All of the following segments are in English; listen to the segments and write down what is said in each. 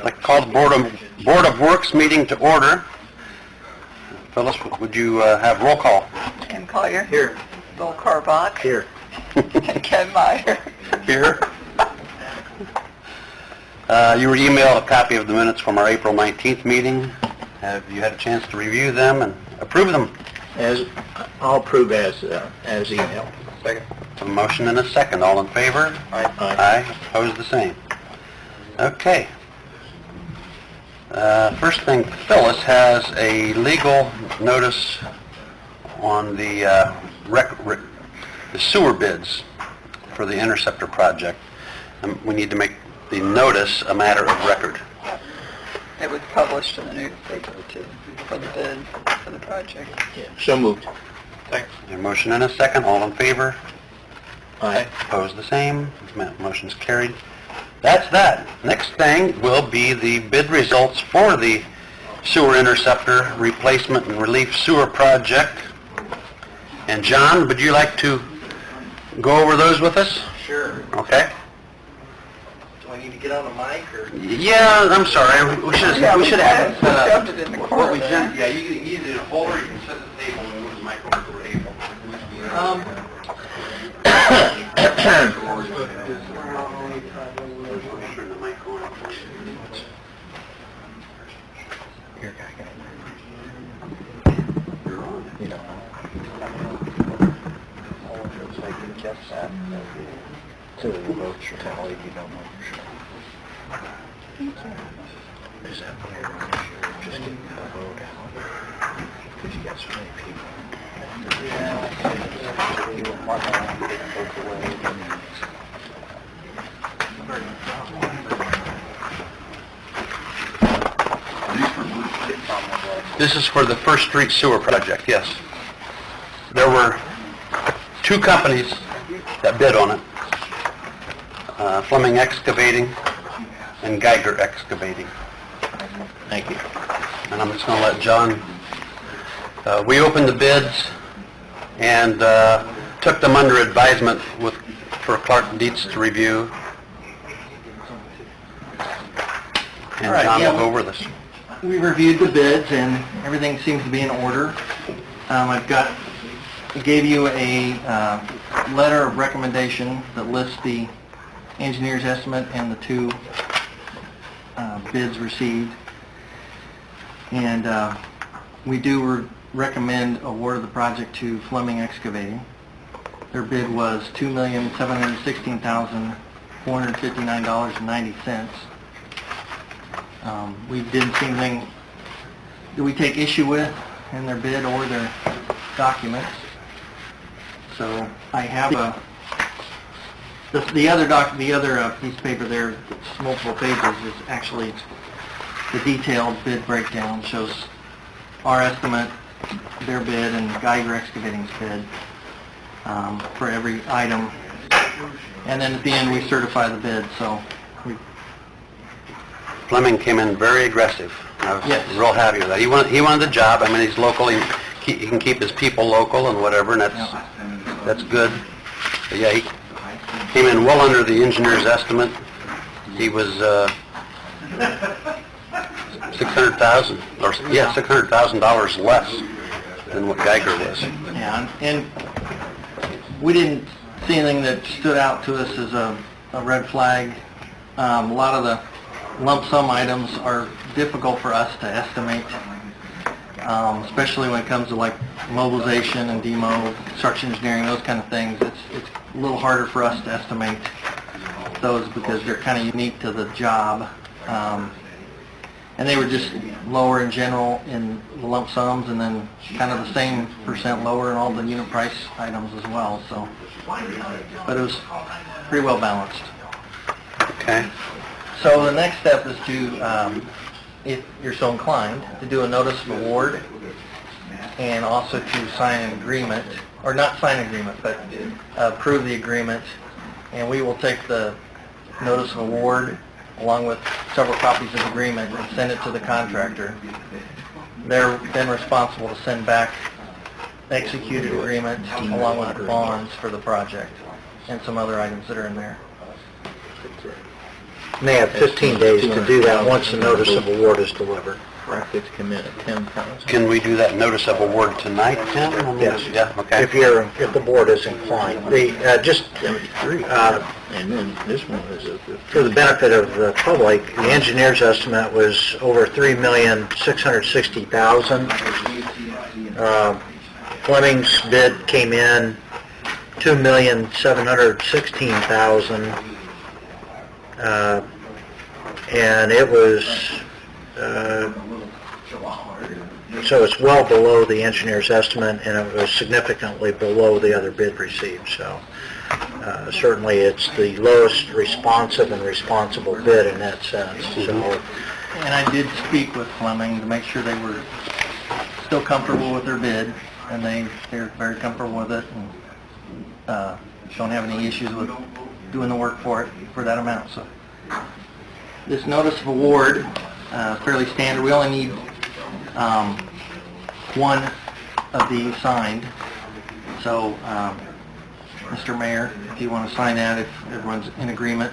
I'd like to call the Board of Works meeting to order. Phyllis, would you have roll call? Ken Collier. Here. Bill Carbach. Here. Ken Meyer. Here. You were emailed a copy of the minutes from our April 19th meeting. Have you had a chance to review them and approve them? I'll approve as emailed. Second. A motion and a second. All in favor? Aye. Aye. Opposed, the same. Okay. First thing, Phyllis has a legal notice on the sewer bids for the Interceptor project. We need to make the notice a matter of record. It was published in the newspaper too, for the bid for the project. Yeah. So moved. Thanks. A motion and a second. All in favor? Aye. Opposed, the same. Motion's carried. That's that. Next thing will be the bid results for the sewer interceptor replacement and relief sewer project. And John, would you like to go over those with us? Sure. Okay. Do I need to get on the mic or? Yeah, I'm sorry. We should have shoved it in the corner. what we sent. Yeah, you can either do a folder, you can set the table and move the mic over to the table. So the votes are tallied, you don't know for sure. Is that weird? Just getting the vote out. Because you got so many people. People marking on getting votes away. This is for the First Street Sewer Project, yes. There were two companies that bid on it. Fleming Excavating and Geiger Excavating. Thank you. And I'm just going to let John... we opened the bids and took them under advisement for Clark Dietz to review. And All right, John yeah, will go over this. We reviewed the bids and everything seems to be in order. I gave you a letter of recommendation that lists the engineer's estimate and the two bids received. And we do recommend award of the project to Fleming Excavating. Their bid was $2,716,459.90. We didn't see anything that we take issue with in their bid or their documents. So I have the other piece of paper there, it's multiple pages, is actually the detailed bid breakdown. Shows our estimate, their bid, and Geiger Excavating's bid for every item. And then at the end we certify the bid. So Fleming came in very aggressive. I was Yes. real happy with that. He wanted the job. I mean, he's local. He can keep his people local and whatever, and that's good. But yeah, he came in well under the engineer's estimate. He was $600,000 less than what Geiger was. yeah, and we didn't see anything that stood out to us as a red flag. A lot of the lump sum items are difficult for us to estimate, especially when it comes to like mobilization and demo, construction engineering, those kind of things. It's a little harder for us to estimate those because they're kind of unique to the job. And they were just lower in general in the lump sums, and then kind of the same percent lower in all the unit price items as well. So, but it was pretty well balanced. Okay. So the next step is to, if you're so inclined, to do a notice of award and also to sign an agreement, or not sign an agreement, but approve the agreement. And we will take the notice of award along with several copies of the agreement and send it to the contractor. They're then responsible to send back the executed agreement along with the bonds for the project and some other items that are in there. And they have 15 days to do that once the notice of award is delivered. Brackets come in at 10,000. Can we do that notice of award tonight, Tim? Yes. Yeah, okay. If the board is inclined. Just 73. And then this one is for the benefit of the public, the engineer's estimate was over $3,660,000. Fleming's bid came in $2,716,000. And it was, so it's well below the engineer's estimate, and it was significantly below the other bid received, so certainly it's the lowest responsive and responsible bid in that sense, so. And I did speak with Fleming to make sure they were still comfortable with their bid, and they're very comfortable with it, and don't have any issues with doing the work for it, for that amount, so. This notice of award, fairly standard. We only need one of these signed. So, Mr. Mayor, if you want to sign that, if everyone's in agreement.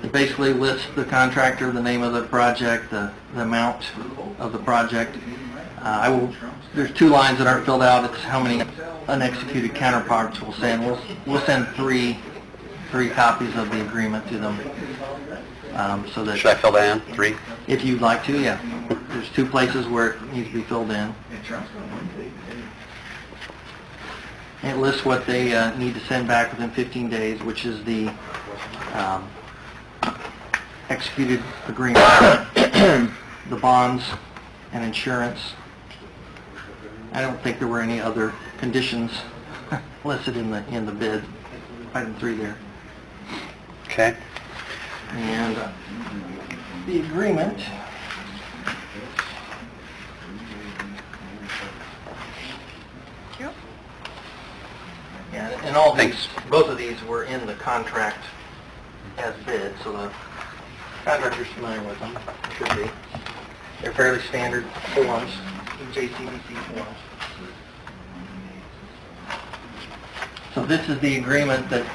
It basically lists the contractor, the name of the project, the amount of the project. There's 2 lines that aren't filled out. It's how many unexecuted counterparts we'll send. We'll send three copies of the agreement to them. So that Should I fill that in? 3? if you'd like to, yeah. There's 2 places where it needs to be filled in. It lists what they need to send back within 15 days, which is the executed agreement, the bonds, and insurance. I don't think there were any other conditions listed in the bid, item 3 there. Okay. And the agreement, Yep. and all these, Thanks. both of these were in the contract as bid, so the contractor's familiar with them, should be. They're fairly standard forms, JCBC forms. So this is the agreement that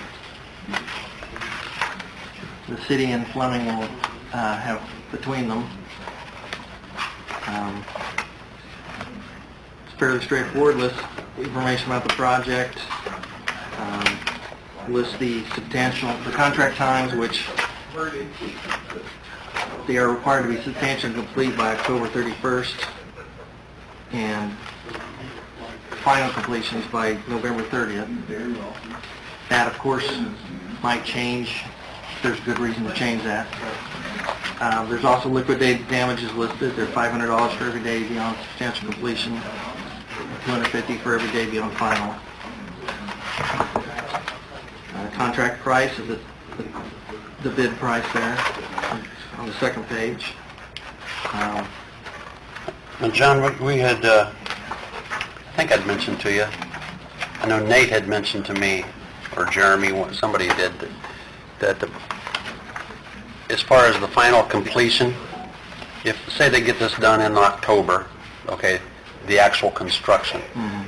the city and Fleming will have between them. It's fairly straightforward. Lists information about the project, lists the contract times, which they are required to be substantially complete by October 31st, and final completions by November 30th. That, of course, might change. There's good reason to change that. There's also liquidated damages listed. They're $500 for every day beyond substantial completion, $250 for every day beyond final. Contract price is the bid price there on the second page. Now, John, we had, I think I'd mentioned to you, I know Nate had mentioned to me, or Jeremy, somebody did, that as far as the final completion, if, say they get this done in October, okay, the actual construction,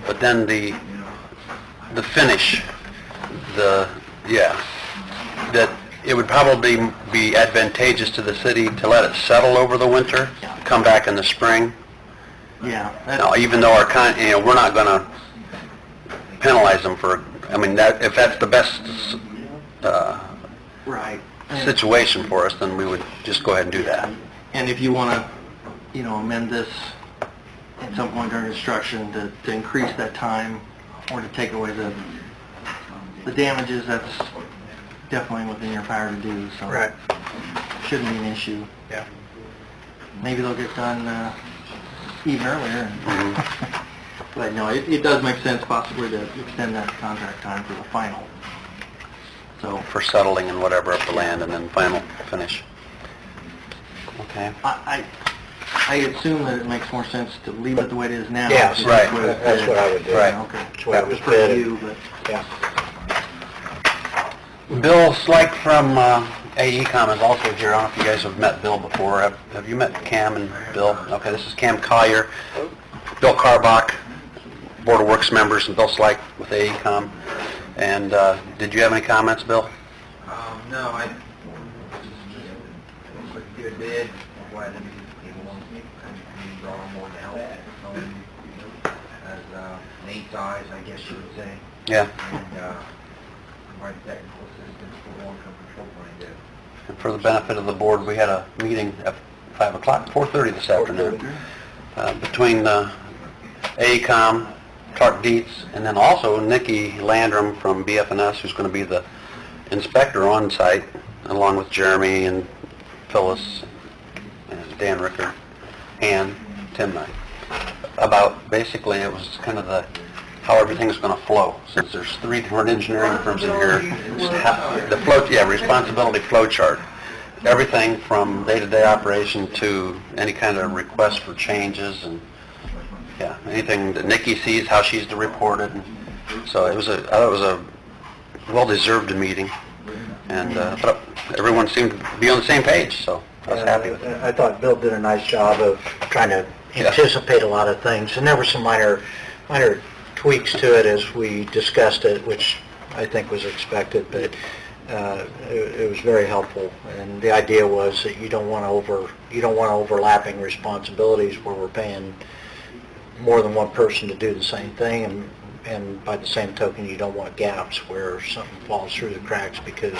but then the finish, that it would probably be advantageous to the city to let it settle over the winter, come back in the spring. Yeah. Now, even though we're not going to penalize them for, I mean, if that's the best Right. situation for us, then we would just go ahead and do that. And if you want to, amend this at some point during construction to increase that time or to take away the damages, that's definitely within your power to do, so. Right. Shouldn't be an issue. Yeah. Maybe they'll get done even earlier. But no, it does make sense possibly to extend that contract time for the final. So For settling and whatever of the land and then final finish. Okay. I assume that it makes more sense to leave it the way it is now. Yes, Just right. the way it's That's bid. what I would do. Right. Okay. That's what I That was would for bid. you, but Yeah. Bill Slyke from AECom is also here. I don't know if you guys have met Bill before. Have you met Cam and Bill? Okay, this is Cam Collier, Bill Carbach, Board of Works members, and Bill Slyke with AECom. And did you have any comments, Bill? No, bid, what people want, and brought on board to help. As Nate's eyes, I guess you would say, Yeah. and provide technical assistance for long-term control plan did. And for the benefit of the board, we had a meeting at 5 o'clock, 4:30 this afternoon, between AECom, Clark Dietz, and then also Nikki Landrum from BFNS, who's going to be the inspector on site, along with Jeremy and Phyllis and Dan Ricker and Tim Knight, about basically it was kind of how everything's going to flow. Since there's 3 different engineering firms in here, the responsibility flow chart. Everything from day-to-day operation to any kind of request for changes and anything that Nikki sees, how she's to report it. And so I thought it was a well-deserved meeting, and I thought everyone seemed to be on the same page, so I was happy with it. I thought Bill did a nice job of trying to anticipate a lot of things, and there were some minor tweaks to it as we discussed it, which I think was expected, but it was very helpful. And the idea was that you don't want overlapping responsibilities where we're paying more than one person to do the same thing, and by the same token, you don't want gaps where something falls through the cracks because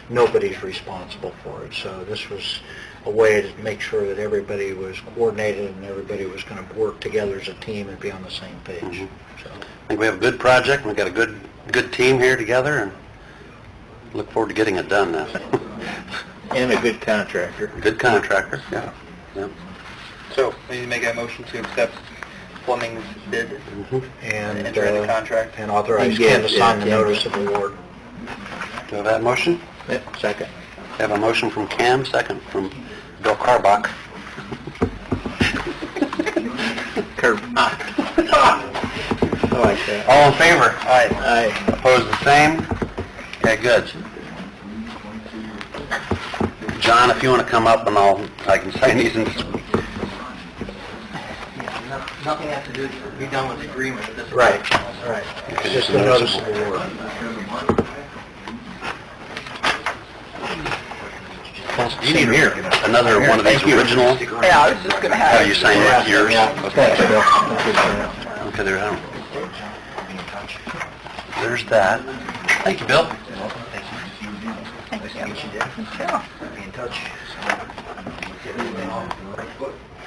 nobody's responsible for it. So this was a way to make sure that everybody was coordinated and everybody was going to work together as a team and be on the same page. Mhm. So, I think we have a good project, we've got a good team here together, and look forward to getting it done now. and a good contractor. Good contractor, yeah. So, we need to make a motion to accept Fleming's bid And enter into contract. and authorize Ken to sign the notice of award. Do you have that motion? Yep, second. We have a motion from Cam, second from Bill Carbach. I like that. All in favor? Aye. Opposed, the same? Okay, good. John, if you want to come up and I can sign these in. Nothing has to be done with the agreement at this point. Right. Okay, Just the notice of award. You need another one of these original, Yeah, I was just going to have... how you sign it, yours? Thanks, Bill. Okay, there's that. Thank you, Bill. Thank you. Yeah. Be in touch.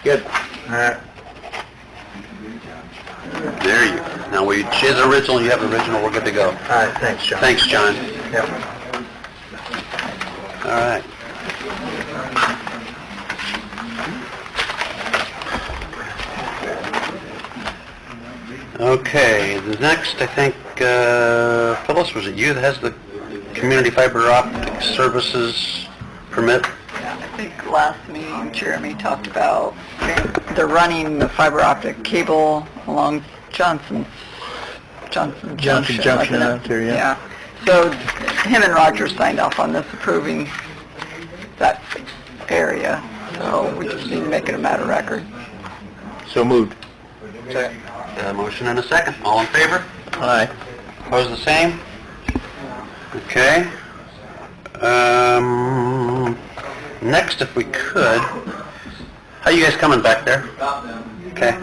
Good. All right. There you go. Now, she has original, you have original, we're good to go. All right, thanks, John. Thanks, John. Yep. All right. Okay, the next, I think, Phyllis, was it you that has the community fiber optic services permit? I think last meeting, Jeremy talked about they're running the fiber optic cable along Johnson Junction. Junction out there, yeah. Yeah. So him and Roger signed off on this approving that area. So we just need to make it a matter of record. So moved. Motion and a second. All in favor? Aye. Opposed, the same? Okay. Next, if we could, how you guys coming back there? Okay.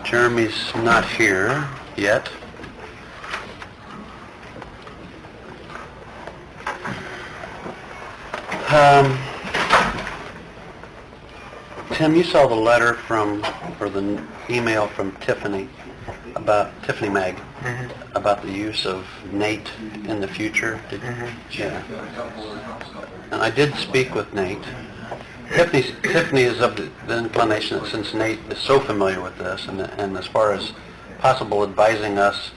Jeremy's not here yet. Tim, you saw the letter or the email from Tiffany Mag, about the use of Nate in the future. Yeah. And I did speak with Nate. Tiffany is of the inclination that since Nate is so familiar with this, and as far as possible advising us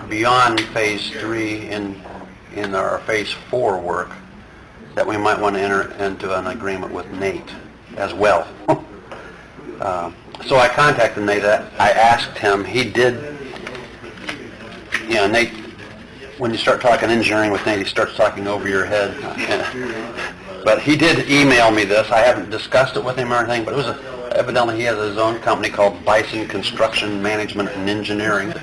beyond Phase 3 in our Phase 4 work, that we might want to enter into an agreement with Nate as well. So I contacted Nate. I asked him. He did. Nate, when you start talking engineering with Nate, he starts talking over your head. But he did email me this. I haven't discussed it with him or anything, but it was evidently he has his own company called Bison Construction Management and Engineering.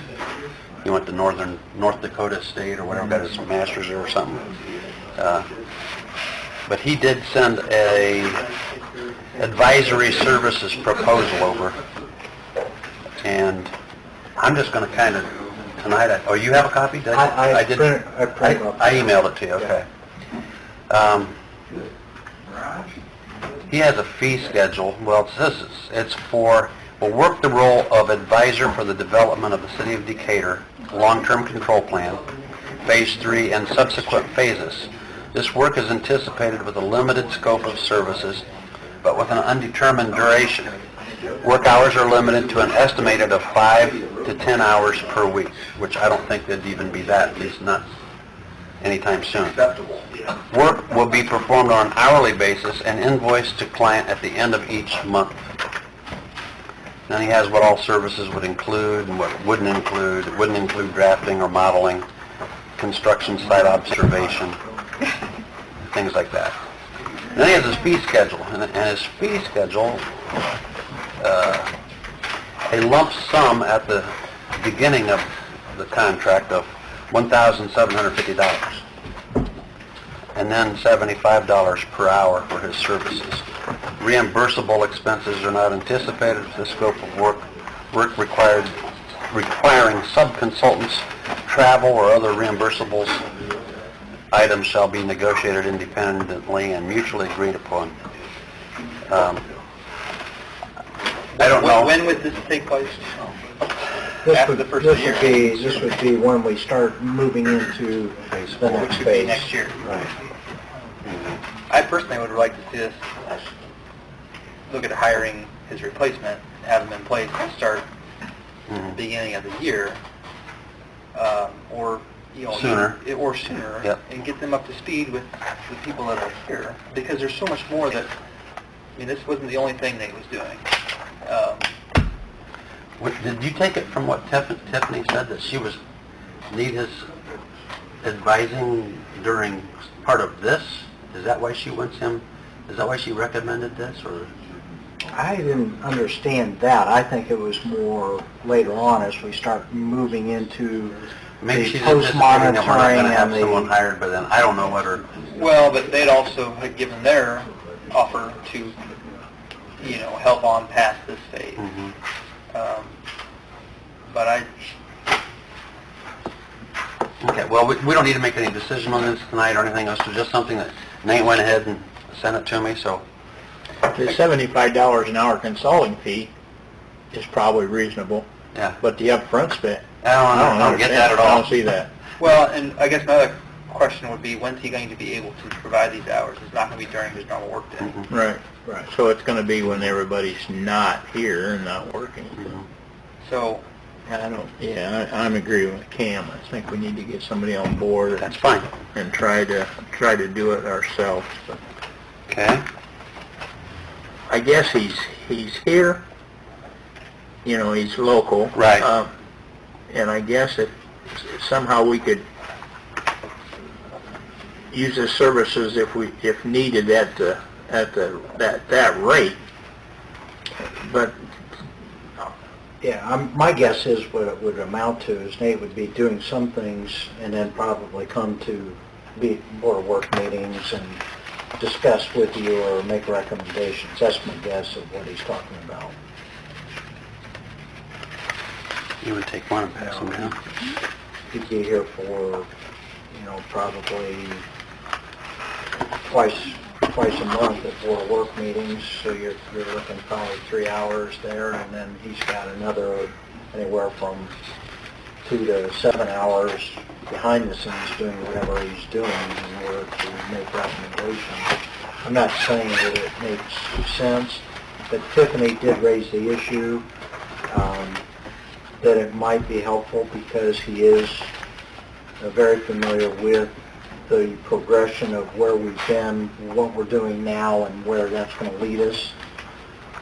He went to North Dakota State or whatever, got his master's or something. but he did send a advisory services proposal over, and I'm just going to kind of, tonight, oh, you have a copy? Did I did. printed up. I emailed it to you, okay. He has a fee schedule. Well, it says it's for, will work the role of advisor for the development of the City of Decatur long-term control plan, Phase 3, and subsequent phases. This work is anticipated with a limited scope of services, but with an undetermined duration. Work hours are limited to an estimated of 5 to 10 hours per week, which I don't think there'd even be that, at least not anytime soon. Work will be performed on an hourly basis and invoiced to client at the end of each month. Then he has what all services would include and what wouldn't include. It wouldn't include drafting or modeling, construction site observation, things like that. Then he has his fee schedule, and his fee schedule, a lump sum at the beginning of the contract of $1,750, and then $75 per hour for his services. Reimbursable expenses are not anticipated. The scope of work requiring sub-consultants, travel, or other reimbursables items shall be negotiated independently and mutually agreed upon. I don't know. When would this take place? This After would, the first this year. would be, this would be when we start moving into the next Which would be phase. next year. Right. I personally would like to see us look at hiring his replacement, and have him in place to start at the beginning of the year, or, you know... Sooner. Or sooner, Yep. and get them up to speed with the people that are here, because there's so much more that, I mean, this wasn't the only thing that he was doing. Did you take it from what Tiffany said, that she need his advising during part of this? Is that why she wants him, is that why she recommended this, or? I didn't understand that. I think it was more later on as we start moving into Maybe the she's anticipating that we're not post-monitoring going to have and someone the... hired by then. I don't know whether, Well, but they'd also had given their offer to, you know, help on past this phase. But okay, well, we don't need to make any decision on this tonight or anything else. It's just something that Nate went ahead and sent it to me, so. The $75 an hour consulting fee is probably reasonable, Yeah. but the upfront spend, I don't get that at I all. don't see that. Well, and I guess my other question would be, when's he going to be able to provide these hours? It's not going to be during his normal workday. Right, right. So it's going to be when everybody's not here and not working. So, I'm agreeing with Cam. I think we need to get somebody on board That's fine. and try to do it ourselves. But Okay. I guess he's here. You know, he's local. Right. And I guess if somehow we could use his services if needed at that rate. But Yeah, my guess is what it would amount to is Nate would be doing some things and then probably come to board work meetings and discuss with you or make recommendations. That's my guess of what he's talking about. You would take one and pass them down. He'd be here for, probably twice a month at board work meetings, so you're looking probably 3 hours there, and then he's got another anywhere from 2 to 7 hours behind the scenes doing whatever he's doing in order to make recommendations. I'm not saying that it makes sense, but Tiffany did raise the issue that it might be helpful because he is very familiar with the progression of where we've been, what we're doing now, and where that's going to lead us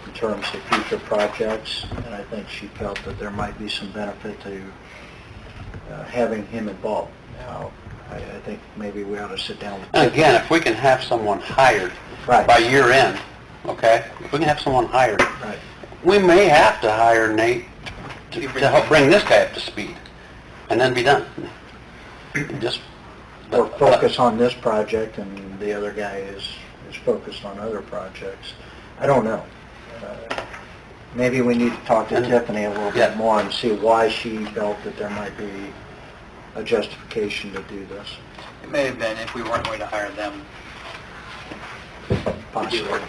in terms of future projects. And I think she felt that there might be some benefit to having him involved. Now, I think maybe we ought to sit down with And again, if we can have someone hired Right. by year end, okay? If we can have someone hired, Right. we may have to hire Nate to help bring this guy up to speed, and then be done. Just or focus on this project and the other guy is focused on other projects. I don't know. Maybe we need to talk to Tiffany a little Yeah. bit more and see why she felt that there might be a justification to do this, It may have been if we weren't going to hire them. possibly.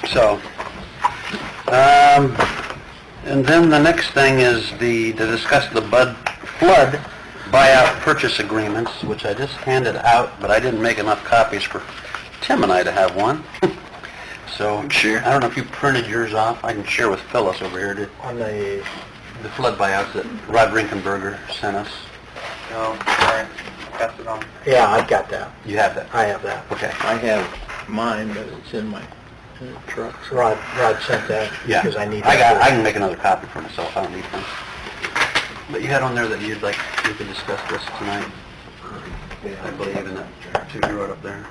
So, and then the next thing is to discuss the flood buyout purchase agreements, which I just handed out, but I didn't make enough copies for Tim and I to have one. So, Sure. I don't know if you printed yours off. I can share with Phyllis over here On the, the flood buyouts that Rod Rinkenberger sent us. No, sorry, pass it on. yeah, I've got that. You have that? I have that. Okay. I have mine, but it's in my truck. Rod sent that Yeah. because I need I that. can make another copy for myself. I don't need one. But you had on there that we could discuss this tonight. I believe in that two you wrote up there.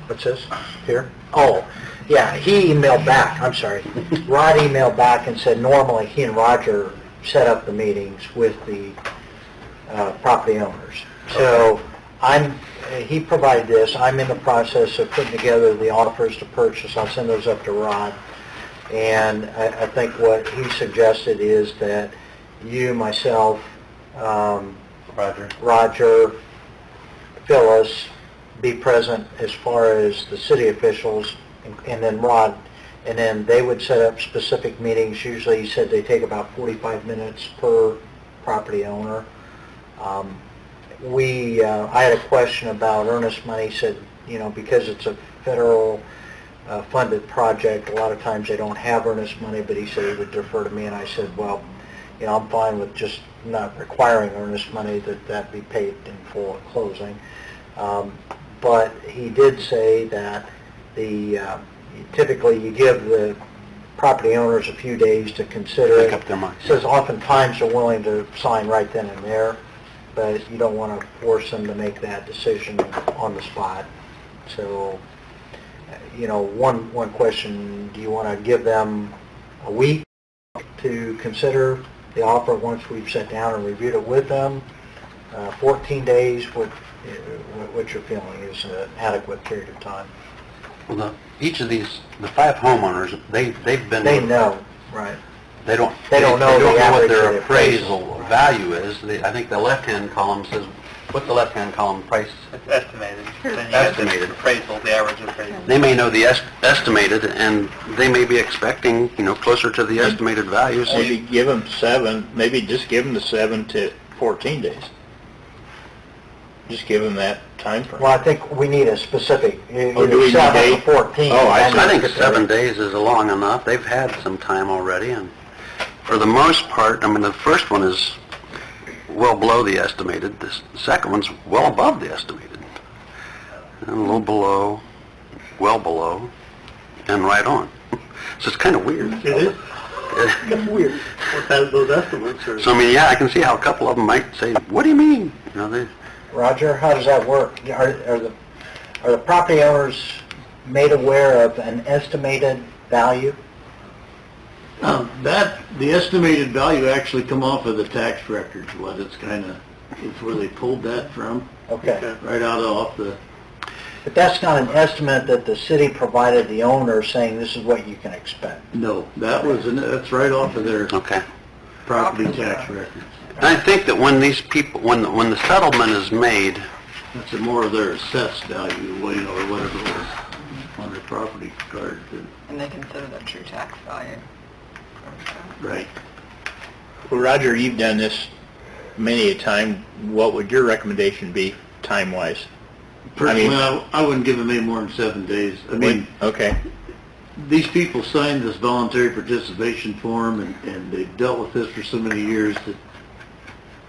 What's this? Here? Oh, yeah, he emailed back, I'm sorry. Rod emailed back and said normally he and Roger set up the meetings with the property owners. So he provided this, I'm in the process of putting together the offers to purchase, I'll send those up to Rod. And I think what he suggested is that you, myself, Roger, Phyllis, be present as far as the city officials, and then Rod, and then they would set up specific meetings. Usually, he said they take about 45 minutes per property owner. I had a question about earnest money. He said, because it's a federal funded project, a lot of times they don't have earnest money, but he said he would defer to me, and I said, well, I'm fine with just not requiring earnest money, that be paid in full at closing. But he did say that typically you give the property owners a few days to consider it. Make up their mind. He says oftentimes they're willing to sign right then and there, but you don't want to force them to make that decision on the spot. So, one question, do you want to give them a week to consider the offer once we've sat down and reviewed it with them? 14 days, what you're feeling is an adequate period of time? Well, each of the 5 homeowners, they've been... They know, right. They don't know know the what average their of the appraisal value is. I think the left-hand column says, what's the left-hand column price? It's estimated. Then you have the Estimated. appraisal, the average appraisal. They may know the estimated, and they may be expecting, closer to the estimated values. Maybe give them 7, maybe just give them the 7 to 14 days. Just give them that time frame. Well, I think we need a specific, Oh, do we need 7 a or date? 14. Oh, I see. I think 7 days is long enough. They've had some time already, and for the most part, the first one is well below the estimated. The second one's well above the estimated. And a little below, well below, and right on. So it's kind of weird. It is? It's weird. What those estimates are. So, I can see how a couple of them might say, what do you mean? Roger, how does that work? Are the property owners made aware of an estimated value? The estimated value actually come off of the tax records, it's where they pulled that from, Okay. right off the, But that's not an estimate that the city provided the owner saying this is what you can expect. no, that's right off of their Okay. property tax records. And I think that when these people, when the settlement is made, That's more of their assessed value, or whatever it was on their property card. And they consider that true tax value. Right. Well, Roger, you've done this many a time. What would your recommendation be, time-wise? Personally, I wouldn't give them any more than 7 days. Okay. These people signed this voluntary participation form, and they've dealt with this for so many years that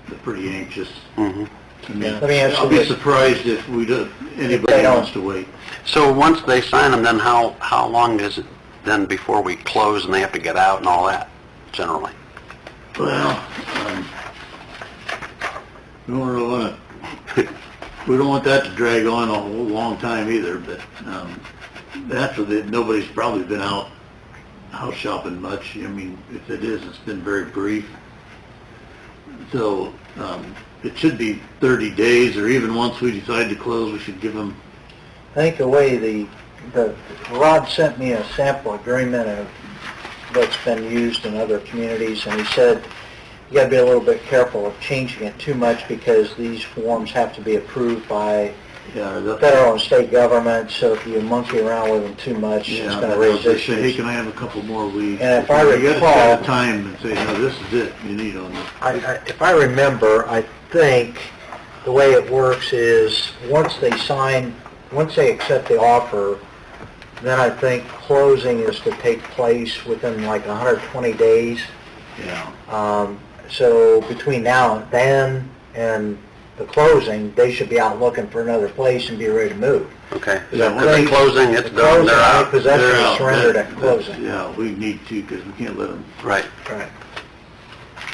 they're pretty anxious. mhm. Let me ask you I'll be this. surprised if anybody don't. wants to wait. So once they sign them, then how long is it then before we close and they have to get out and all that, generally? Well, we don't want that to drag on a long time either, but after that, nobody's probably been out house shopping much. If it is, it's been very brief. So, it should be 30 days, or even once we decide to close, we should give them, I think the way the Rod sent me a sample agreement of what's been used in other communities, and he said, you gotta be a little bit careful of changing it too much because these forms have to be approved by the federal and state government, so if you monkey around with them too much, it's gonna raise they say, hey, issues. can I have a couple more weeks? And if I You gotta recall- set a time and say, no, this is it, you need on this. If I remember, I think the way it works is, once they accept the offer, then I think closing is to take place within like 120 days. Yeah. So between now and then and the closing, they should be out looking for another place and be ready to move. Okay. Yeah, Because they're closing, it's done, they're out. Possession They're is out. surrendered at closing. Yeah, we need to, because we can't let them Right, Right.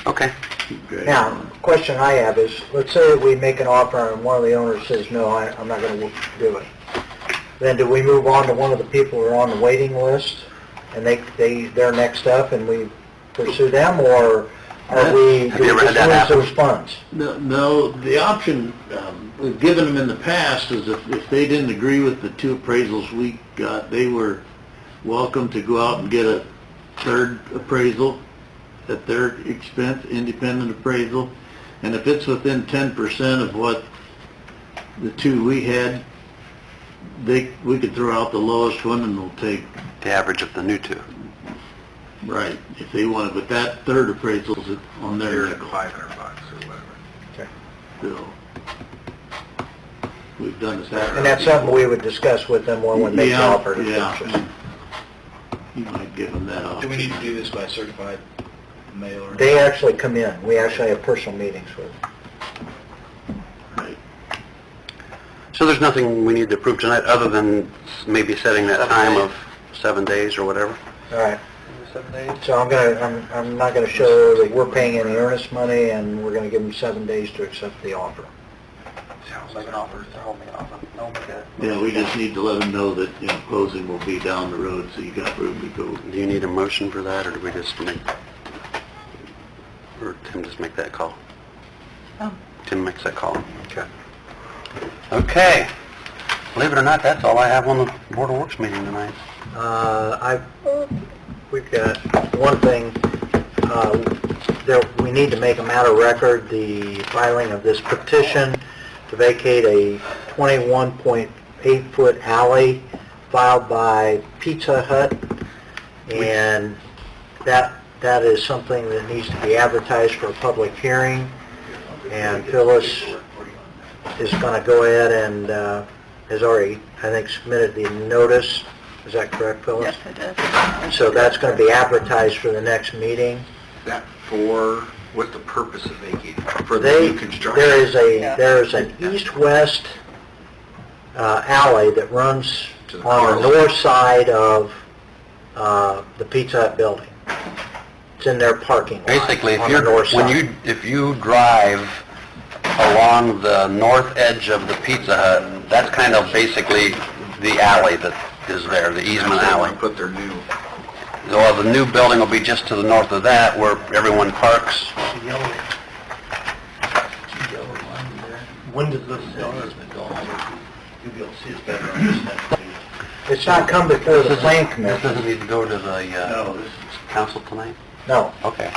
okay. keep dragging Now, on. question I have is, let's say we make an offer and one of the owners says, no, I'm not going to do it. Then do we move on to one of the people who are on the waiting list, and they're next up, and we pursue them, or are we, Have do you we ever had just that lose happen? those funds? No, the option we've given them in the past is if they didn't agree with the two appraisals we got, they were welcome to go out and get a third appraisal at their expense, independent appraisal. And if it's within 10% of what the two we had, we could throw out the lowest one and they'll take, The average of the new two. right, if they want it. But that third appraisal's on their nickel. $500 or whatever. Okay. So, we've done it that. And that's something we would discuss with them when we make the Yeah, offer to yeah. purchase. You might give them that option. Do we need to do this by certified mail or? They actually come in. We actually have personal meetings with them. Right. So there's nothing we need to approve tonight, other than maybe setting that time of 7 days or whatever? All right. 7 days? So I'm not gonna show that we're paying any earnest money, and we're gonna give them 7 days to accept the offer. Sounds like an offer, they're holding an offer. No, okay. Yeah, we just need to let them know that, closing will be down the road, so you got room to go. Do you need a motion for that, or do we just make, or Tim just make that call? Oh. Tim makes that call. Okay. Okay. Believe it or not, that's all I have on the Board of Works meeting tonight. We've got one thing, we need to make a matter of record, the filing of this petition to vacate a 21.8-foot alley filed by Pizza Hut, and that is something that needs to be advertised for a public hearing, and Phyllis is going to go ahead and has already, I think, submitted the notice. Is that correct, Phyllis? Yes, it is. So that's going to be advertised for the next meeting. That for, what's the purpose of vacating? For There is an east-west alley that runs To the on the north. north side of the Pizza Hut building. It's in their parking lot Basically, on the north side. if you drive along the north edge of the Pizza Hut, that's kind of basically the alley that is there, the easement alley. Put their new. Well, the new building will be just to the north of that, where everyone parks. When does this start? You'll be able to see us better on this next meeting. It's not come before the plan This commission. doesn't need to go to the No, this is council tonight? No, Okay.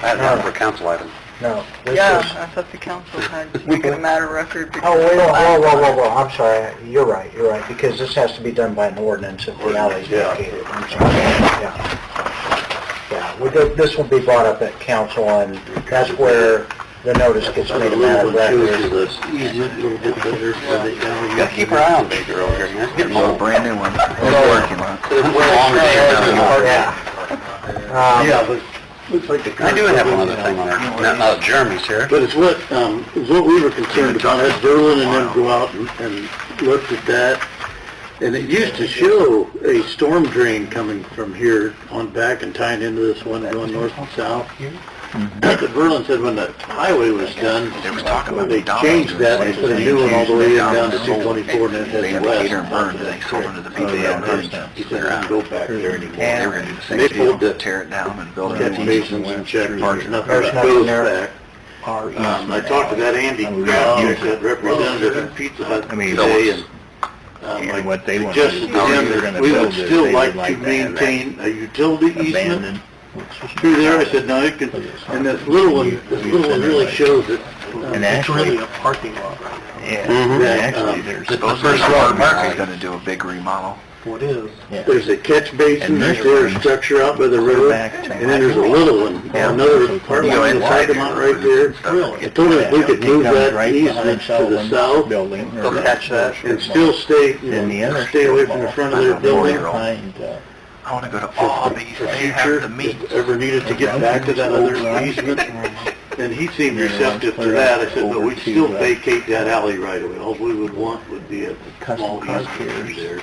I had one for a council item. no. This Yeah, is- I thought the council had to make it a matter of record. because Oh, wait, people whoa, act whoa, on whoa, it. whoa, I'm sorry, you're right, because this has to be done by an ordinance if the alley's vacated, I'm sorry, yeah. Yeah, this will be brought up at council, and that's where the notice gets a made a little matter of one shows you record. the easement a little bit better for the alley. You gotta keep our eye on Baker over here. That's getting old. brand new one. Yeah. But looks like the... I do have one other thing on there, now that Jeremy's here. But it's what we were concerned about, had Berlin and them go out and looked at that. And it used to show a storm drain coming from here on back and tying into this one going north and south. But Berlin said when the highway was done, they changed that, and they put a new one all the way in down to 224 and then headed west. They sold into the He said, I don't go back there anymore. They were gonna do the And they same deal, pulled the tear it down and build it. catch basins and check, there's nothing There's that nothing goes there. back. our I talked to that Andy Kravchuk, that representative at Pizza Hut today, and and what they want to suggested do, to how him you're that gonna we build would it, still they like would to like to have that maintain a utility easement abandoned. through there. I said, no, you can, and this little one really shows it. And actually, a parking lot right yeah, Mhm. actually, there's It's the first row of parking. Gonna do a big remodel. now. It is. yeah. There's a catch basin, And right this there, a one, structure out by the road, back to and then there's a little one, another apartment in the parking lot right there. I told him if we could move that easement to the south building. or They'll that catch that. and still stay, Then the other stay away from the front of their building. Behind, I wanna go to all these, For they future, have the meat. if ever needed to get back to that other easement, and he seemed receptive to that. I said, but we'd still vacate that alley right away. All we would want would be a small custom car easement through there.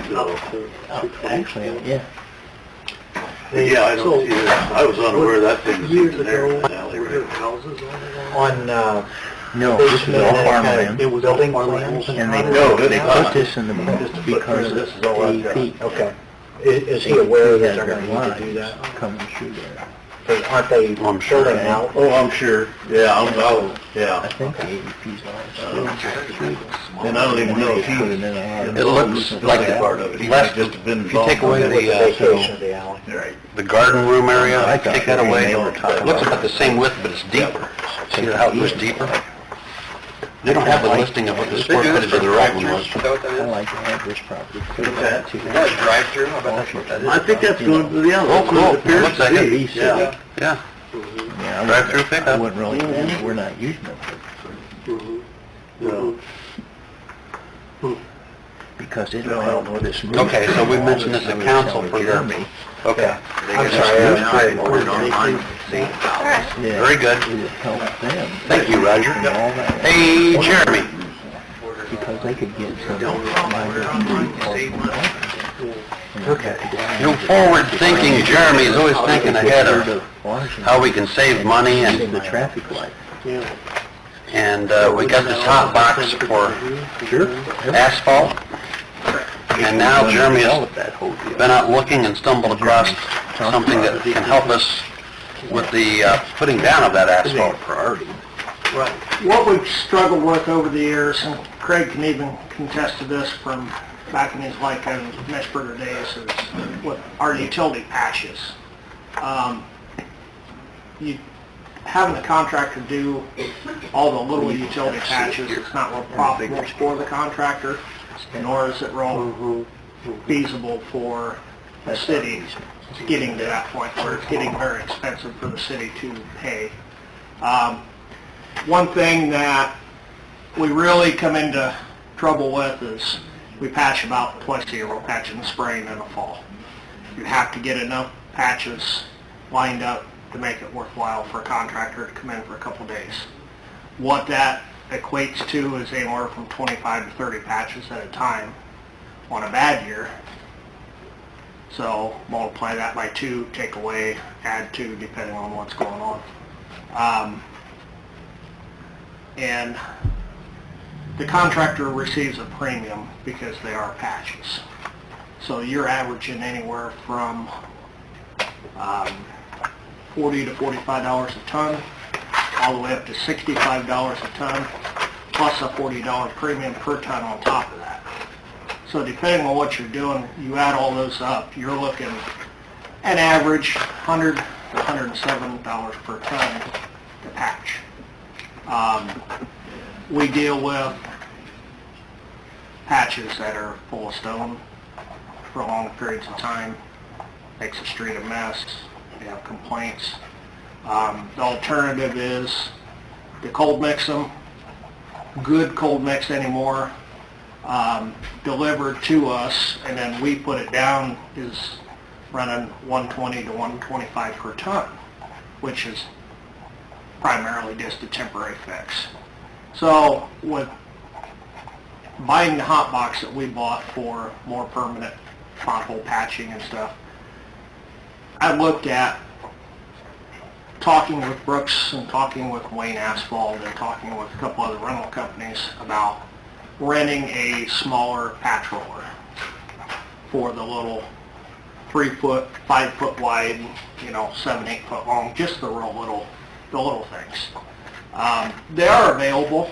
So, actually, yeah. yeah, I don't see that. I was unaware that thing was even there in that alley right On, No, this is all farmland. it was building plans? And they, No, they it's put not. this in the book because This of is all I've got. AEP. Okay. Is he aware that they're gonna need to do that? Coming through there. 'Cause aren't they I'm sure. building out? Oh, I'm sure. Yeah, I yeah. think the AEP's on through this. And I don't even know if he Put it in a It looks like part of it. He less, might just have been if you take away With the the, vacation of the alley. Right. the garden room area, I thought take that they away, were it talking looks about- about the same width, but it's deeper. See how it goes deeper? They don't have the listing of what the square footage of the right one was. Is that what that I is? like to have this property. that? Is that a drive-through? I bet that's what that is. I think that's going to the alley. Oh, cool. It appears Looks to like be. it. Yeah. Yeah. Yeah, I Drive-through wouldn't- pickup. I wouldn't really, we're not using it No. because it don't help with this. Okay, so we mentioned this at council for their, okay. I'm sorry, I Ordered online. See? Yeah. Very good. It would help them. Thank you, Roger. And all that. Hey, Jeremy. Because they could get some minor Okay. You know, forward-thinking Jeremy is always thinking ahead of how we can save money, And and the traffic light. we got this hot box for asphalt. And now Jeremy has been out looking and stumbled across something that can help us with the putting down of that asphalt. What we've struggled with over the years, and Craig can even contest to this from back in his Lyco and Meshburger days, is what our utility patches. You, having the contractor do all the little utility patches, it's not real profitable for the contractor, nor is it real feasible for the city getting to that point where it's getting very expensive for the city to pay. One thing that we really come into trouble with is we patch about twice a year. We'll patch in the spring and the fall. You have to get enough patches lined up to make it worthwhile for a contractor to come in for a couple days. What that equates to is anywhere from 25 to 30 patches at a time on a bad year. So multiply that by 2, take away, add 2, depending on what's going on. And the contractor receives a premium because they are patches. So you're averaging anywhere from $40 to $45 a ton, all the way up to $65 a ton, plus a $40 premium per ton on top of that. So depending on what you're doing, you add all those up, you're looking an average $100 to $107 per ton to patch. We deal with patches that are full of stone for long periods of time, makes the street a mess, we have complaints. The alternative is to cold mix them, good cold mix anymore, delivered to us, and then we put it down, is running 120 to 125 per ton, which is primarily just a temporary fix. So with buying the hot box that we bought for more permanent pothole patching and stuff, I looked at talking with Brooks and talking with Wayne Asphalt and talking with a couple other rental companies about renting a smaller patch roller for the little 3 foot, 5 foot wide, 7, 8 foot long, just the real little the little things. They are available.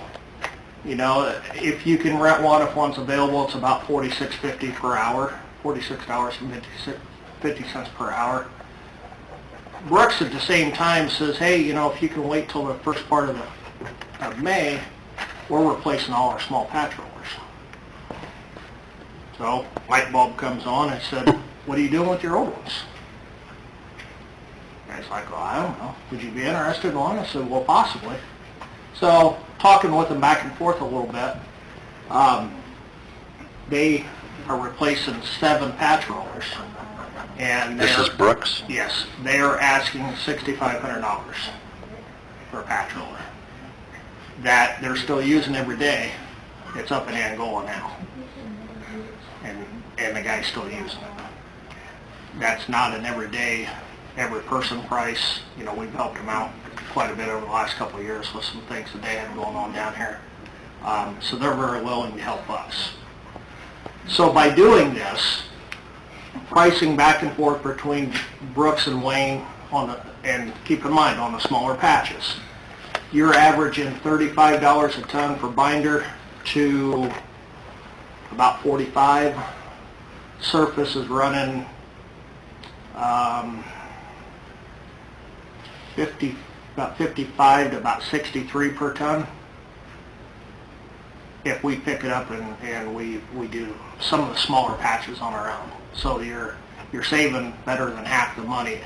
You know, if you can rent one, if one's available, it's about $46.50 per hour, $46.50 per hour. Brooks at the same time says, hey, you know, if you can wait till the first part of May, we're replacing all our small patch rollers. So light bulb comes on. I said, what are you doing with your old ones? And it's like, well, I don't know. Would you be interested in one? I said, well, possibly. So talking with them back and forth a little bit, they are replacing 7 patch rollers. And This is Brooks? yes, they are asking $6,500 for a patch roller that they're still using every day. It's up in Angola now, and the guy's still using it. That's not an everyday, every person price. You know, we've helped them out quite a bit over the last couple of years with some things that they had going on down here. So they're very willing to help us. So by doing this, pricing back and forth between Brooks and Wayne and keep in mind on the smaller patches, you're averaging $35 a ton for binder to about $45. Surface is running about 55 to about 63 per ton. If we pick it up and we do some of the smaller patches on our own. So you're saving better than half the money.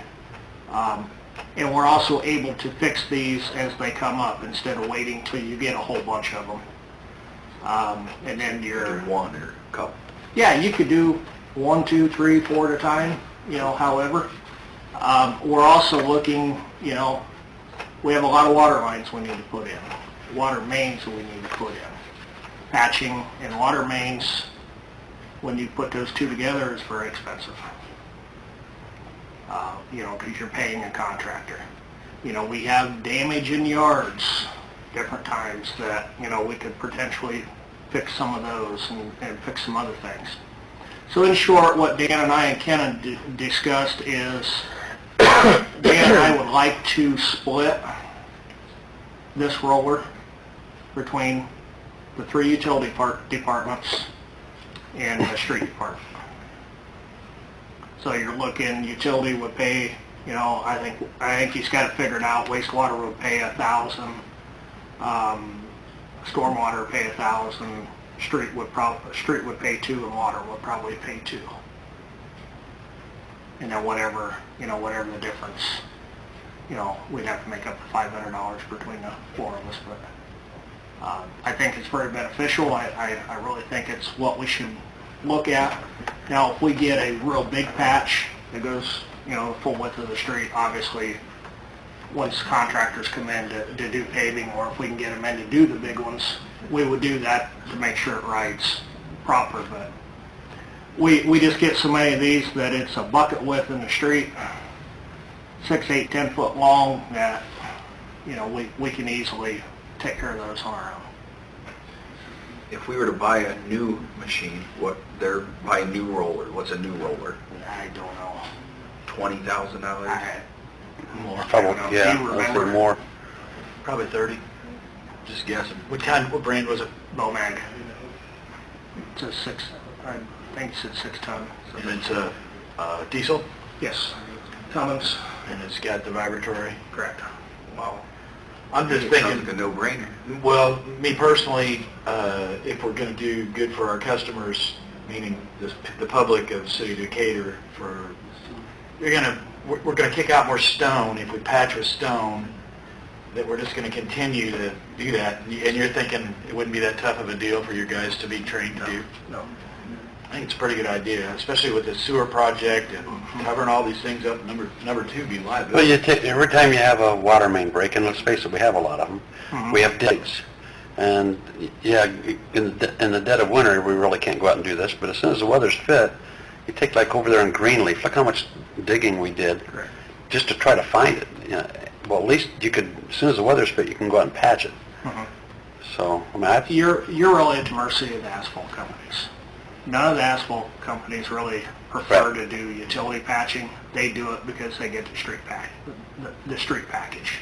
And we're also able to fix these as they come up instead of waiting till you get a whole bunch of them. And then you're... One or a couple. Yeah, you could do 1, 2, 3, 4 at a time, you know, however. We're also looking, you know, we have a lot of water lines we need to put in, water mains we need to put in. Patching and water mains, when you put those two together, is very expensive. You know, because you're paying a contractor. You know, we have damage in yards different times that, you know, we could potentially fix some of those and fix some other things. So in short, what Dan and I and Ken discussed is Dan and I would like to split this roller between the 3 utility departments and the street department. So you're looking, utility would pay, you know, I think he's got it figured out. Wastewater would pay $1,000, stormwater would pay $1,000, street would pay $2, and water would probably pay $2. And then whatever the difference, you know, we'd have to make up the $500 between the 4 of us. But I think it's very beneficial. I really think it's what we should look at. Now, if we get a real big patch that goes, you know, the full width of the street, obviously, once contractors come in to do paving, or if we can get them in to do the big ones, we would do that to make sure it rides proper. But we just get so many of these that it's a bucket width in the street, 6, 8, 10 foot long, that, you know, we can easily take care of those on our own. If we were to buy a new machine, buy a new roller, what's a new roller? I don't know. $20,000? More. Probably, yeah, Do you a little remember? bit more. Probably 30. Just guessing. What brand was it? Bowmag. It's a 6, I think it's a 6 ton. And it's a diesel, Yes. Cummins. and it's got the vibratory. Correct. Wow. I'm just Sounds thinking, like a no-brainer. well, me personally, if we're going to do good for our customers, meaning the public of the city of Decatur, we're going to kick out more stone if we patch with stone, that we're just going to continue to do that. And you're thinking it wouldn't be that tough of a deal for your guys to be trained to do? No. I think it's a pretty good idea, especially with the sewer project and covering all these things up. Number 2 be Well, liability. every time you have a water main break, and let's face it, we have a lot of them, we have digs. And, yeah, in the dead of winter, we really can't go out and do this, but as soon as the weather's fit, you take like over there in Greenleaf, look how much digging we did just to try to find it. You know, well, at least you could, as soon as the weather's fit, you can go out and patch it. So, I mean, You're really at the mercy of the asphalt companies. None of the asphalt companies really prefer to do utility patching. They do it because they get the street package.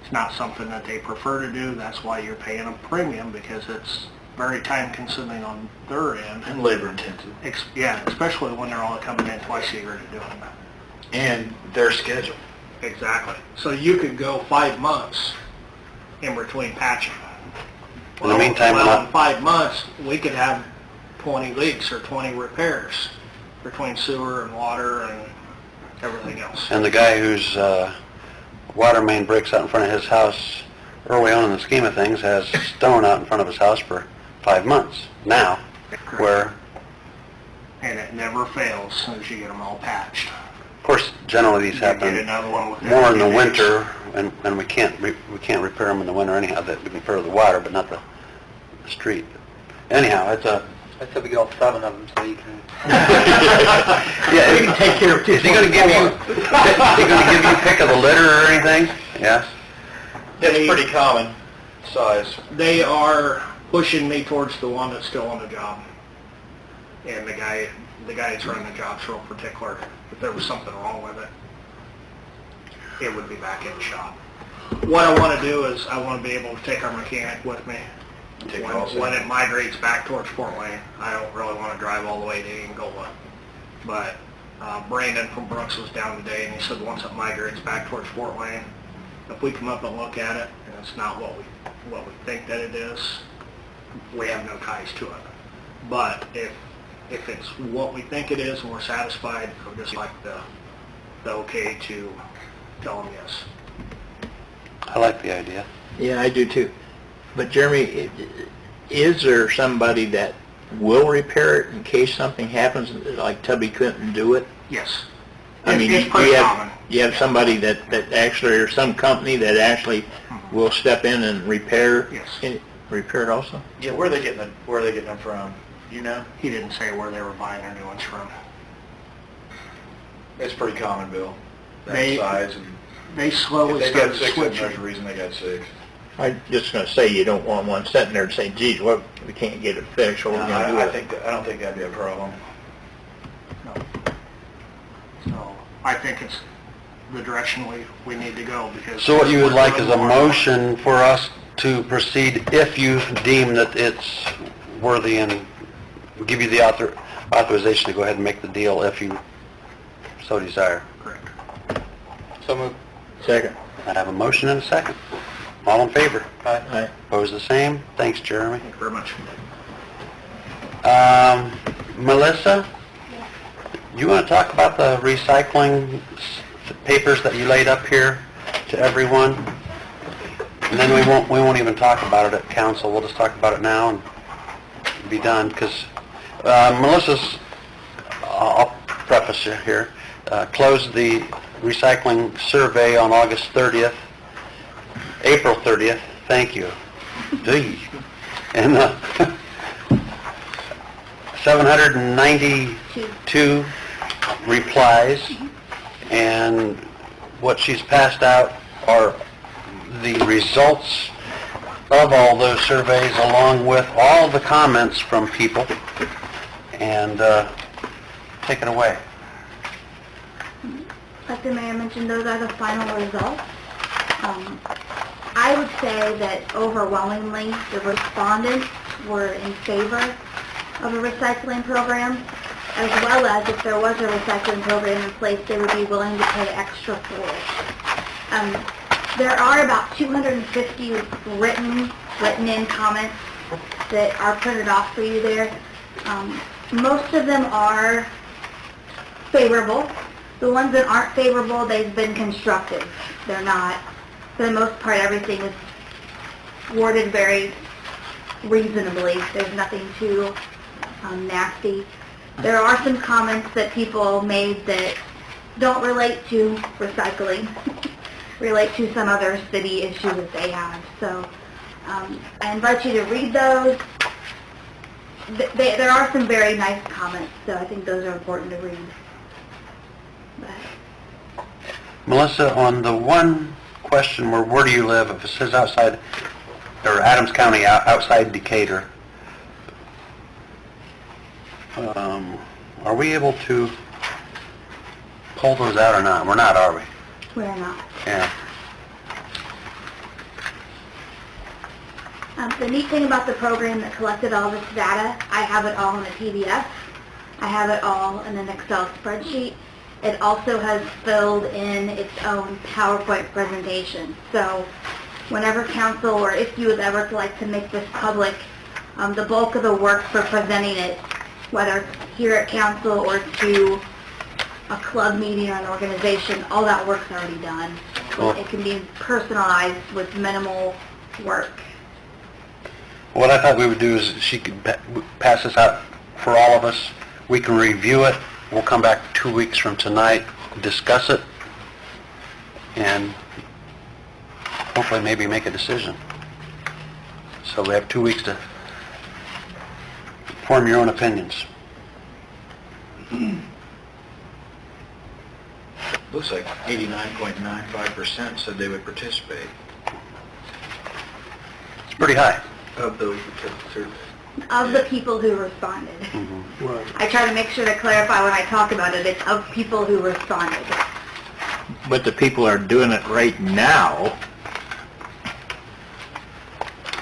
It's not something that they prefer to do. That's why you're paying a premium, because it's very time consuming on their end. And labor intensive. Yeah, especially when they're only coming in twice a year to do it. And their schedule. Exactly. So you could go 5 months in between patching. In the meantime, well, in 5 months, we could have 20 leaks or 20 repairs between sewer and water and everything else. And the guy whose water main breaks out in front of his house, early on in the scheme of things, has stone out in front of his house for 5 months now, where, And it never fails as soon as you get them all patched. of course, generally these You get happen another one within more in the 2 days. winter, and we can't repair them in the winter anyhow. That we can repair the water, but not the street. Anyhow, it's a I said we get all 7 of them so you can... yeah. You can take care of two. Is he going to give you? Is he going to give you pick of the litter or anything? Yes. It's pretty common size. They are pushing me towards the one that's still on the job. And the guy that's running the job's real particular. If there was something wrong with it, it would be back in the shop. What I want to do is I want to be able to take our mechanic with me. When it migrates back towards Fort Wayne, I don't really want to drive all the way to Angola. But Brandon from Brooks was down today, and he said once it migrates back towards Fort Wayne, if we come up and look at it, and it's not what we think that it is, we have no ties to it. But if it's what we think it is and we're satisfied, I would just like the okay to tell them yes. I like the idea. Yeah, I do too. But Jeremy, is there somebody that will repair it in case something happens, like Tubby couldn't do it? Yes. I mean, It's do pretty you common. have somebody that actually, or some company that actually will step in and repair? Yes. Repair it also? Yeah, where are they getting them from? You know? He didn't say where they were buying their new ones from. It's pretty common, Bill. That They- size and... They slowly If they got started 6 of them, there's a switching. reason they got 6. I'm just going to say, you don't want one sitting there and say, geez, what, we can't get it fixed, what are we going to do I with it? don't think that'd be a problem. No. So I think it's the direction we need to go, because... So what you would we're like doing is a more. motion for us to proceed if you deem that it's worthy, and give you the authorization to go ahead and make the deal if you so desire. Correct. So moved. Second. I have a motion and a second. All in favor? Aye. Opposed, the same? Thanks, Jeremy. Thank you very much. Melissa? You want to talk about the recycling papers that you laid up here to everyone? And then we won't even talk about it at council. We'll just talk about it now and be done, because Melissa's, I'll preface it here, closed the recycling survey on August 30th, April 30th, thank you. Gee. And 792 replies, and what she's passed out are the results of all those surveys, along with all the comments from people. And take it away. Like the mayor mentioned, those are the final results. I would say that overwhelmingly the respondents were in favor of a recycling program, as well as if there was a recycling program in place, they would be willing to pay extra for it. There are about 250 written in comments that are printed off for you there. Most of them are favorable. The ones that aren't favorable, they've been constructive. They're not, for the most part, everything is worded very reasonably. There's nothing too nasty. There are some comments that people made that don't relate to recycling, relate to some other city issue that they have. So I invite you to read those. There are some very nice comments, so I think those are important to read. But Melissa, on the one question where do you live, if it says outside, or Adams County, outside Decatur, are we able to pull those out or not? We're not, are we? we're not. Yeah. The neat thing about the program that collected all this data, I have it all in a PDF. I have it all in an Excel spreadsheet. It also has filled in its own PowerPoint presentation. So whenever council, or if you would ever like to make this public, the bulk of the work for presenting it, whether here at council or to a club meeting or an organization, all that work's already done. Cool. It can be personalized with minimal work. What I thought we would do is she could pass this out for all of us. We can review it. We'll come back 2 weeks from tonight, discuss it, and hopefully maybe make a decision. So we have 2 weeks to form your own opinions. Looks like 89.95% said they would participate It's pretty high. of those that took the survey. Of the people who responded. I try to make sure to clarify when I talk about it, it's of people who responded. But the people are doing it right now.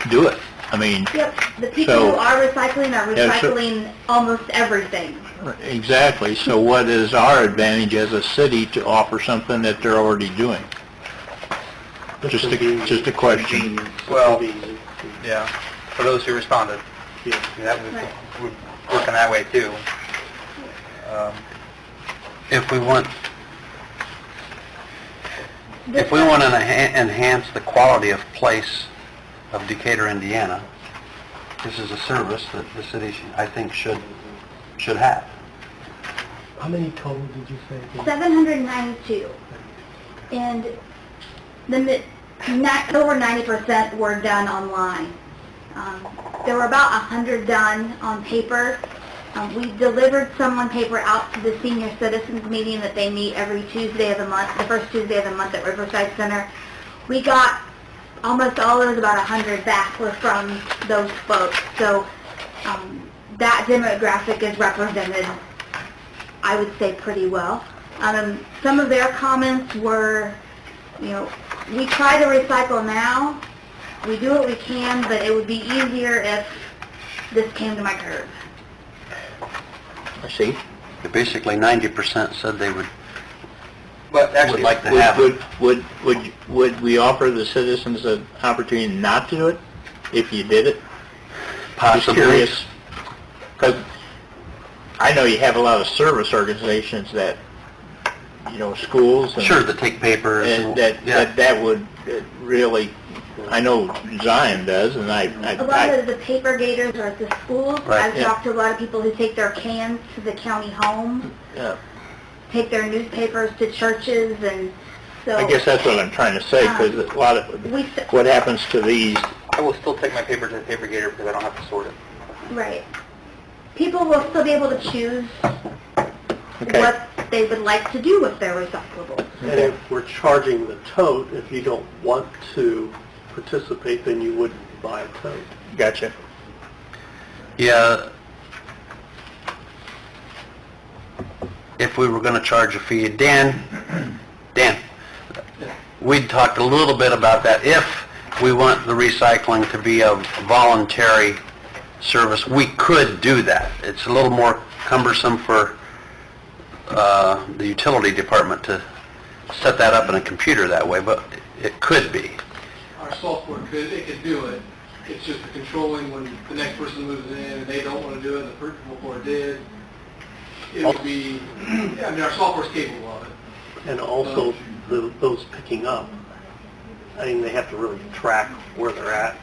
Do it. I mean, Yep, the people So- who are recycling Yeah, so- almost everything. exactly. So what is our advantage as a city to offer something that they're already doing? Just a question. Well, yeah, for those who responded. Yeah. That would work in that way too. If we want to enhance the quality of place of Decatur, Indiana, this is a service that the city, I think, should have. How many total did you say? 792. And over 90% were done online. There were about 100 done on paper. We delivered some on paper out to the senior citizens meeting that they meet every Tuesday of the month, the first Tuesday of the month at Riverside Center. We got almost all of those, about 100 back, were from those folks. So that demographic is represented, I would say, pretty well. Some of their comments were, we try to recycle now, we do what we can, but it would be easier if this came to my curb. I see. Basically, 90% said they would But like to have it. Would we offer the citizens an opportunity not to do it if you did it? Just Possibly. curious. Because I know you have a lot of service organizations that, schools and... Sure, that take papers. And yeah. that would really, I know Zion does, and A lot of the paper gators are at the schools. Right. I've talked to a lot of people who take their cans to the county home, yeah. take their newspapers to churches, and so... I guess that's what I'm trying to say, because a lot of, what happens to these, I will still take my paper to the paper gator because I don't have to sort it. Right. People will still be able to choose Okay. what they would like to do with their recyclables. And if we're charging the tote, if you don't want to participate, then you wouldn't buy a tote. gotcha. Yeah. If we were going to charge a fee, Dan, we'd talked a little bit about that. If we want the recycling to be a voluntary service, we could do that. It's a little more cumbersome for the utility department to set that up in a computer that way, but it could be. Our software could do it. It's just the controlling when the next person moves in and they don't want to do it, the person before did. It would be, our software's capable of it. And also, those picking up, they have to really track where they're at.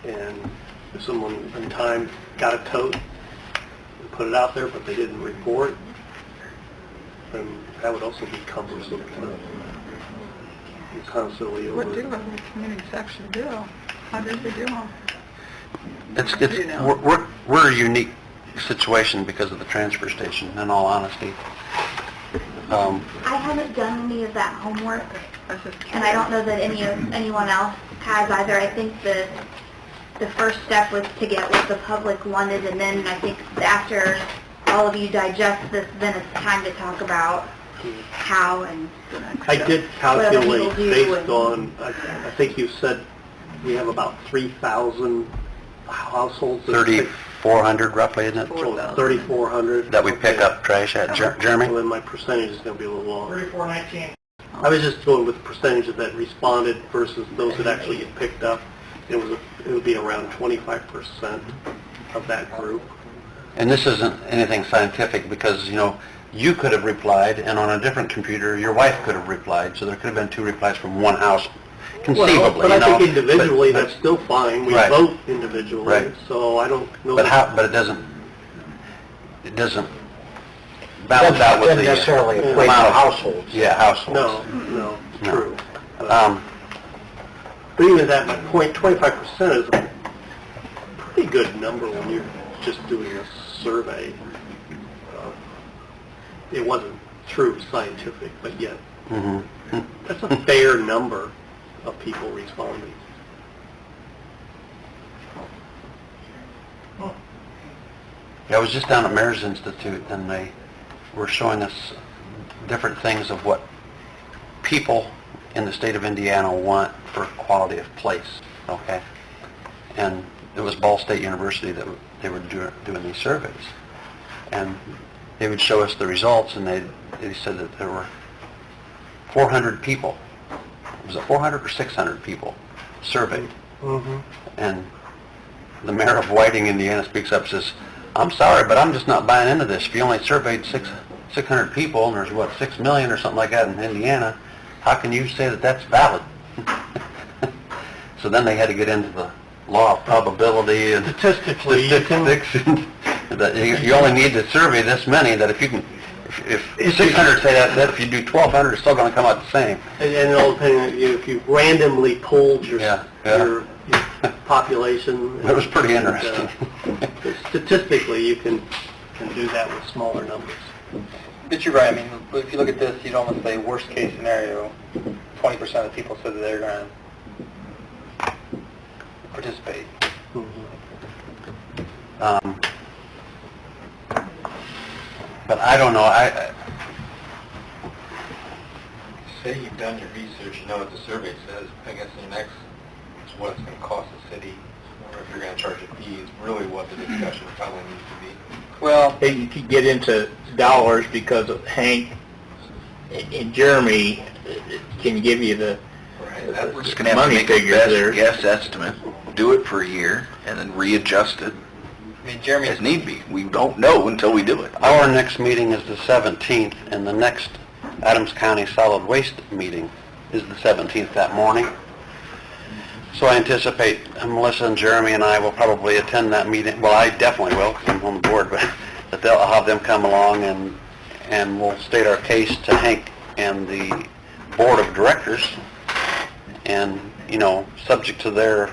And if someone in time got a tote and put it out there, but they didn't report, then that would also be cumbersome. Constantly over. What do the community section do? How does they do them? We're a unique situation because of the transfer station, in all honesty. I haven't done any of that homework, and I don't know that anyone else has either. I think the first step was to get what the public wanted, and then I think after all of you digest this, then it's time to talk about how and... I did What other calculate people do based and- on, I think you said we have about 3,000 households. that pick- 3,400 roughly, isn't it? 3,400. That we pick up trash at, Jeremy? Well, then my percentage is going to be a little lower. 3,419. I was just going with the percentage that responded versus those that actually get picked up. It would be around 25% of that group. And this isn't anything scientific because, you know, you could have replied, and on a different computer, your wife could have replied, so there could have been 2 replies from one house, conceivably, Well, but you know. I think individually, But- that's still fine. We Right. vote individually, Right. so I don't know. But but it doesn't balance out with the... Doesn't necessarily equate to amount of- households. Yeah, households. No, No. true. Um, But even at that, my point, 25% is a pretty good number when you're just doing a survey. It wasn't true scientific, but yet, mhm. that's a fair number of people responding. Yeah, I was just down at Mayor's Institute, and they were showing us different things of what people in the state of Indiana want for quality of place, okay? And it was Ball State University that they were doing these surveys. And they would show us the results, and they said that there were 400 people. Was it 400 or 600 people surveyed? And the mayor of Whiting, Indiana, speaks up and says, "I'm sorry, but I'm just not buying into this. If you only surveyed 600 people, and there's, what, 6 million or something like that in Indiana, how can you say that that's valid?" So then they had to get into the law of probability and Statistically, you can- statistics, and that you only need to survey this many, that if you can, if 600 say that if you do 1,200, it's still going to come out the same. And it all depending on if you randomly polled your Yeah. your population. It was pretty and, interesting. Statistically, you can do that with smaller numbers. But you're right, I mean, if you look at this, you'd almost say worst case scenario, 20% of people said that they're going to participate. But I don't know, Say you've done your research, you know what the survey says, I guess the next is what it's going to cost the city, or if you're going to charge a fee, is really what the discussion probably needs to be. Well, Hey, you could get into dollars because of Hank and Jeremy can give you the We're just going to have to money make a figures best there. guess estimate, do it for a year, and then readjust it I mean, Jeremy, as need be. We don't know until we do it. our next meeting is the 17th, and the next Adams County Solid Waste meeting is the 17th that morning. So I anticipate Melissa and Jeremy and I will probably attend that meeting. Well, I definitely will, because I'm on the board, but that I'll have them come along and we'll state our case to Hank and the board of directors. And, you know, subject to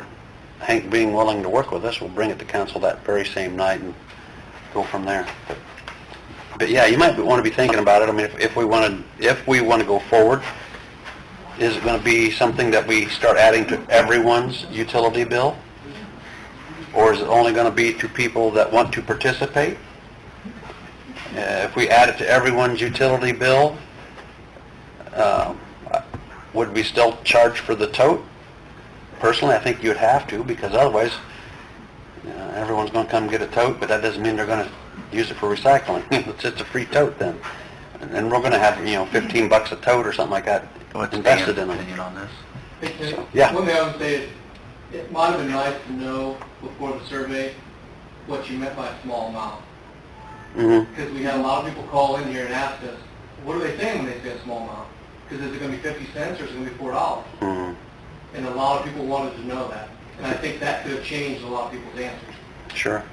Hank being willing to work with us, we'll bring it to council that very same night and go from there. But yeah, you might want to be thinking about it. I mean, if we want to go forward, is it going to be something that we start adding to everyone's utility bill? Or is it only going to be to people that want to participate? If we add it to everyone's utility bill, would we still charge for the tote? Personally, I think you'd have to, because otherwise, everyone's going to come get a tote, but that doesn't mean they're going to use it for recycling. It's just a free tote then. And then we're going to have, $15 a tote or something like that invested in them. Opinion on this? Yeah. One thing I would say is, it might have been nice to know before the survey what you meant by a small amount. Mhm. Because we had a lot of people call in here and ask us, what are they saying when they say a small amount? Because is it going to be 50 cents or is it going to be $4? Mhm. And a lot of people wanted to know that. And I think that could have changed a lot of people's answers. Sure.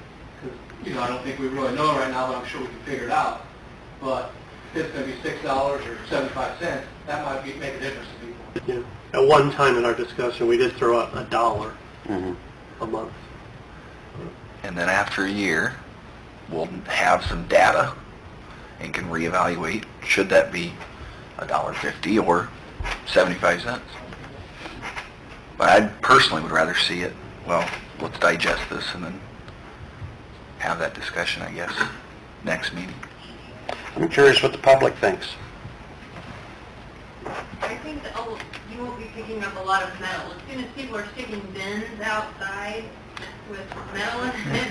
Because, I don't think we really know right now, but I'm sure we can figure it out. But if it's going to be $6 or 75 cents, that might make a difference to people. Yeah. At one time in our discussion, we did throw out $1 Mhm. a month. And then after a year, we'll have some data and can reevaluate, should that be $1.50 or 75 cents? But I personally would rather see it, well, let's digest this and then have that discussion, I guess, next meeting. I'm curious what the public thinks. I think think that you won't be picking up a lot of metal. As soon as people are sticking bins outside with metal in it.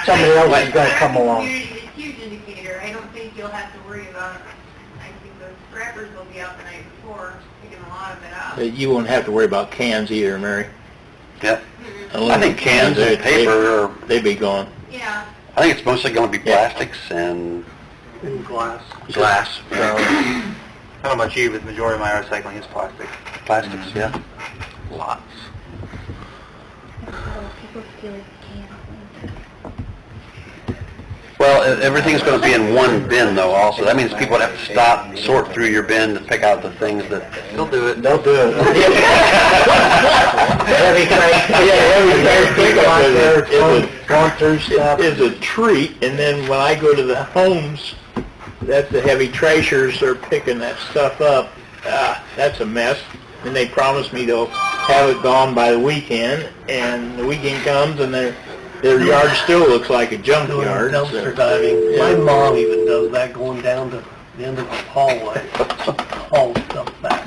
Somebody else is gonna come along. It's a huge indicator. I don't think you'll have to worry about it. I think those scrappers will be out the night before, picking a lot of it up. But you won't have to worry about cans either, Mary. Yep. I Aluminum think cans and paper, they'd be gone. Yeah. I think it's mostly going to be plastics and In glass. glass. I don't know about you, but the majority of my recycling is plastic. Plastics, yeah. Lots. People steal cans. Well, everything's going to be in one bin though also. That means people would have to stop, sort through your bin to pick out the things that... They'll do it. They'll do it. Heavy trash, heavy trash, people out there going through stuff. It is a treat, and then when I go to the homes, that the heavy trashers are picking that stuff up, that's a mess. And they promise me they'll have it gone by the weekend, and the weekend comes and their yard still looks like a junkyard. Dumpster diving. My mom even does that, going down to the end of the hallway, haul stuff back.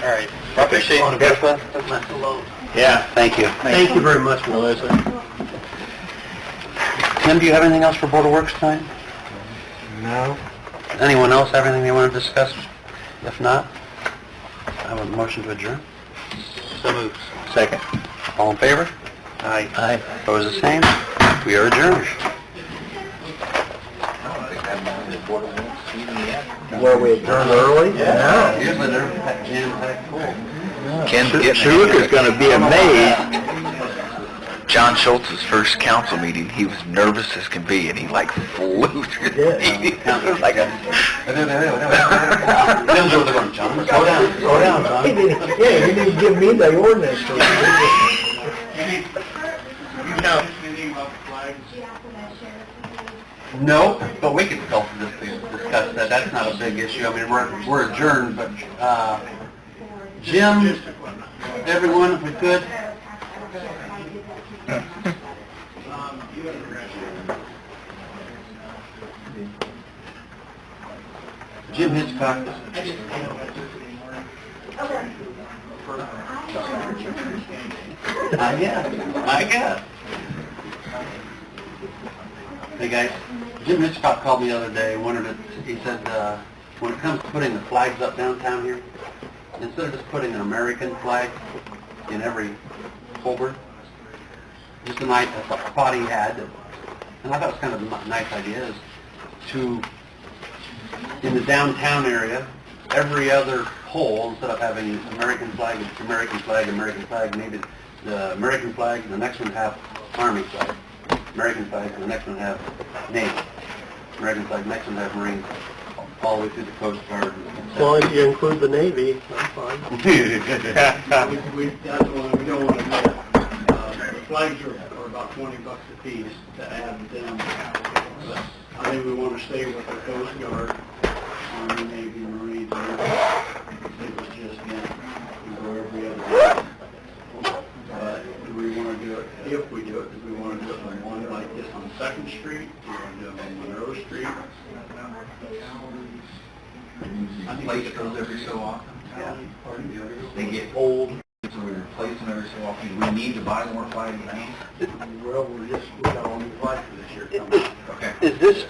All right. I appreciate it. That's a load. Yeah. Thank you. Thank you very much, Melissa. Tim, do you have anything else for Board of Works tonight? No. Anyone else have anything they want to discuss? If not, I have a motion to adjourn. So moved. Second. All in favor? Aye. Aye. Opposed, the same? We are adjourned. Where we adjourn early? No. Usually they're jam-packed full. Ken's getting Schuliker's gonna be amazed. John Schultz's first council meeting, he was nervous as can be, and he like flew through the meeting. Like a... Tim's over there going, John, slow down. Slow down, John. Yeah, you need to give me the ordinance. No, but we can still discuss that. That's not a big issue. I mean, we're adjourned, but, Jim, everyone, if we could. Jim Hitchcock. I guess. Hey guys, Jim Hitchcock called me the other day, he said, when it comes to putting the flags up downtown here, instead of just putting an American flag in every holder, just a thought he had, and I thought it was kind of a nice idea, is to, in the downtown area, every other pole, instead of having American flag, American flag, American flag, maybe the American flag, and the next one have Army flag. American flag, and the next one have Navy. American flag, next one have Marines, all the way through the Coast Guard. As long as you include the Navy, I'm fine. We don't want to miss. The flags are about $20 a piece to add them. But I think we want to stay with the Coast Guard, Army, Navy, Marines. It was just meant to go every other day. But do we want to do it, if we do it, do we want to do it on one like this on 2nd Street? Do we want to do it on Monroe Street? I replace those every so often. Yeah. They get old, so we replace them every so often. We need to buy more flags now. Well, we got all new flags for this year coming. Okay. Is this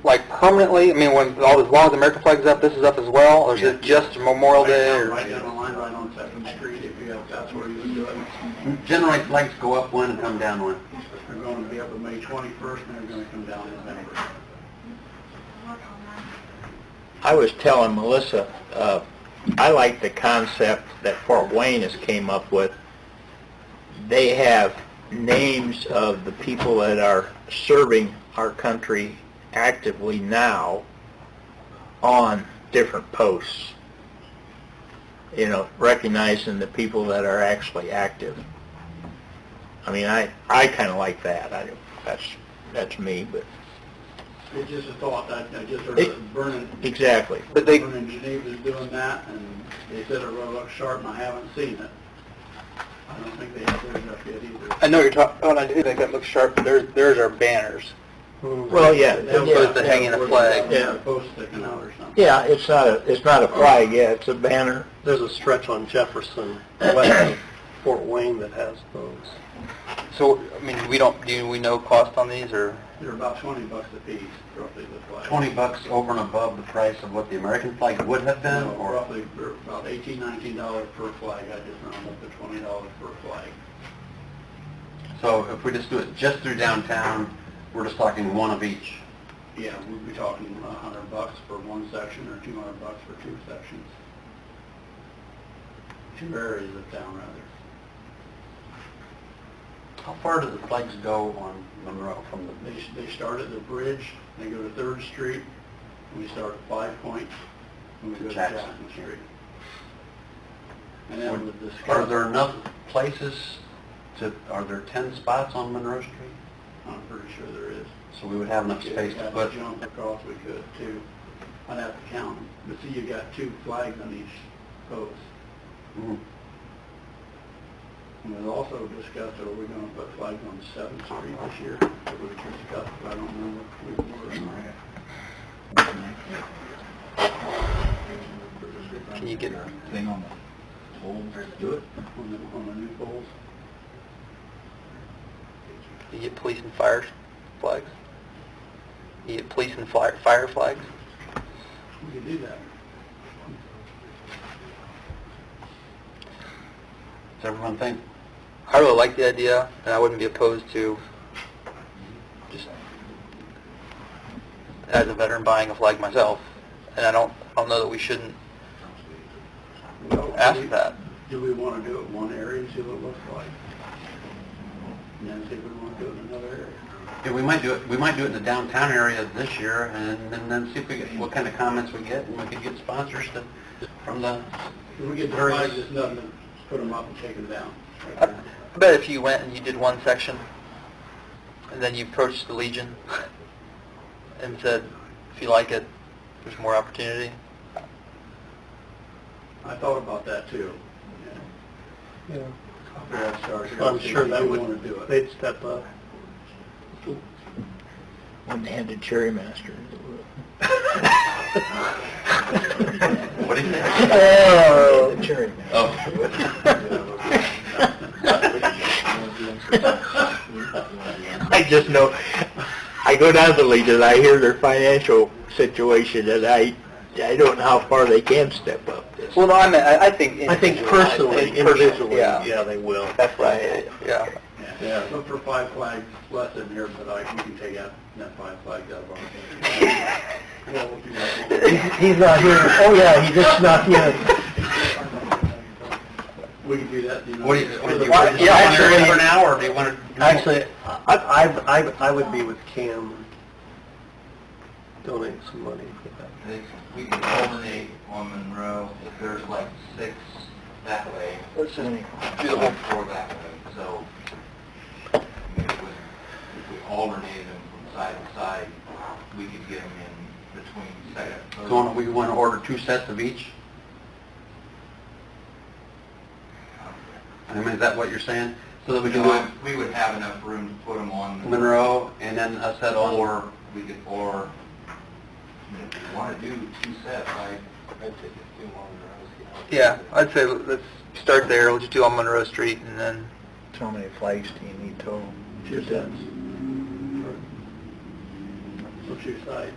like permanently, I mean, when as long as the American flag's up, this is up as well, or is it just Memorial Day? Or? Right down the line, right on 2nd Street, if that's where you would do it. Generally, flags go up one and come down one. They're going to be up on May 21st, and they're going to come down in November. I was telling Melissa, I like the concept that Fort Wayne has came up with. They have names of the people that are serving our country actively now on different posts. You know, recognizing the people that are actually active. I mean, I kind of like that. That's me, but It's just a thought, I just heard Vernon, exactly. But they, Vernon Geneva's doing that, and they said it really looks sharp, and I haven't seen it. I don't think they have theirs up yet either. I know you're talking, oh, I do think that looks sharp, but there's our banners. Well, yeah. opposed to hanging a flag. Yeah. Post sticking out or something. Yeah, it's not a flag, yeah, it's a banner. There's a stretch on Jefferson, west of Fort Wayne that has those. So, I mean, do we know cost on these, or? They're about $20 a piece, roughly, the flag. $20 over and above the price of what the American flag would have been, No, or? roughly about $18, $19 per flag. I just round up to $20 per flag. So if we just do it just through downtown, we're just talking one of each. Yeah, we'd be talking $100 for one section or $200 for two sections. Two areas of town, rather. How far do the flags go on Monroe from the? They start at the bridge, they go to 3rd Street, and we start at 5 Point, and we go to Jackson Street. And then with the... Are there enough places are there 10 spots on Monroe Street? I'm pretty sure there is. So we would have enough space to put... jump across, we could too. I'd have to count them. But see, you got 2 flags on each post. Mhm. And we've also discussed, are we going to put flags on 7th Street this year? That we discussed, but I don't remember if we were. Can you get Thing on the poles, Do it on the new poles. You get police and fire flags? You get police and fire flags? We could do that. Does everyone think? I really like the idea, and I wouldn't be opposed to just, as a veteran, buying a flag myself. And I don't know that we shouldn't Well, ask that. Do we want to do it in one area and see what it looks like? And then see if we want to do it in another area? Yeah, we might do it. We might do it in the downtown area this year, and then see if we get what kind of comments we get, and we could get sponsors from the. If we get the flags, it's nothing to put them up and take them down. I bet if you went and you did one section, and then you approached the Legion and said, if you like it, there's more opportunity. I thought about that too. Yeah. After I started, I'm sure that we want to do it. they'd step up. When they had the Cherry Master. What do you think? Oh, the Cherry Master. Oh. I just know, I go down to the Legion, I hear their financial situation, and I don't know how far they can step up. Well, no, I think... I think personally, individually, yeah. yeah, they will. That's right, yeah. Yeah, look for 5 flags less in here, but we can take out that 5 flags out of our... Well, we'll do that. He's not here. Oh, yeah, he just snuck in. We can do that, you know. What do you want to do? Yeah, actually- For now, or do you want to? Actually, I would be with Cam, donate some money for that. We can alternate on Monroe if there's like 6 that way. Let's just do the whole... 4 that way, so I mean, if we alternated them from side to side, we could get them in between second and third. So we want to order 2 sets of each? I mean, is that what you're saying? So that we can do it We would have enough room to put them on Monroe and then a set on... or we could, or if you want to do 2 sets, I'd say just do one Monroe. Yeah, I'd say let's start there. We'll just do on Monroe Street, and then... So how many flags do you need total? 2 sets. For 2 sides.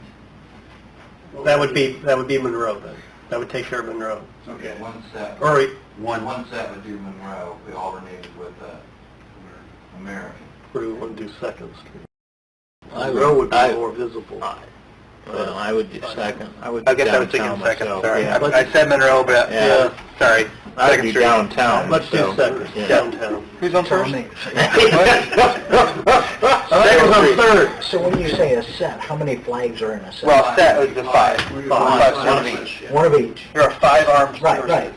That would be Monroe then. That would take care of Monroe. Okay. One set. Or, One set would do Monroe, we alternated with American. or do we want to do Second Street? Monroe would be more visible. Well, I would do second. I guess I was thinking downtown second, myself, sorry. yeah. I said Monroe, but, Yeah. sorry. I'd Second do Street. downtown. Let's do so, Second, yeah. downtown. Who's on first? Second Street. third. So when you say a set, how many flags are in a set? Well, set was the 5. Five. One of each. One of each. There are 5 arms. Right. I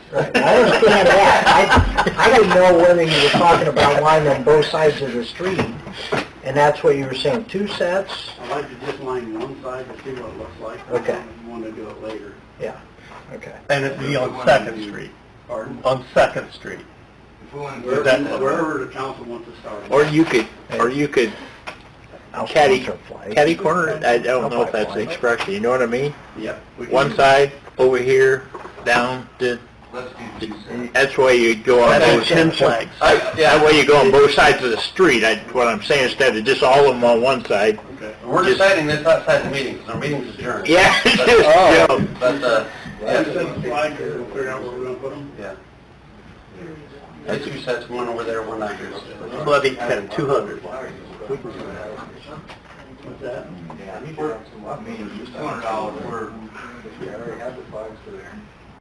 understand that. I didn't know whether you were talking about line on both sides of the street, and that's what you were saying, 2 sets? I'd like to just line one side to see what it looks like. Okay. If you want to do it later. Yeah, okay. And it'd be on Second Street. Pardon? On Second Street. If we want to do that, Wherever the council wants to start. Or you could catty corner, I don't know if that's the expression, you know what I mean? Yep. One side, over here, down, that's where you go on both. 10 flags. That way you go on both sides of the street, what I'm saying, instead of just all of them on one side. We're deciding this outside the meeting, because our meeting's adjourned. Yeah. But, Yeah, send the flag here, we'll figure out where we're gonna put them. yeah. That's two sets, one over there, one out here. Well, I think kind of 200. We can do that. What's that? $200 for... Yeah, I already have the flags for there.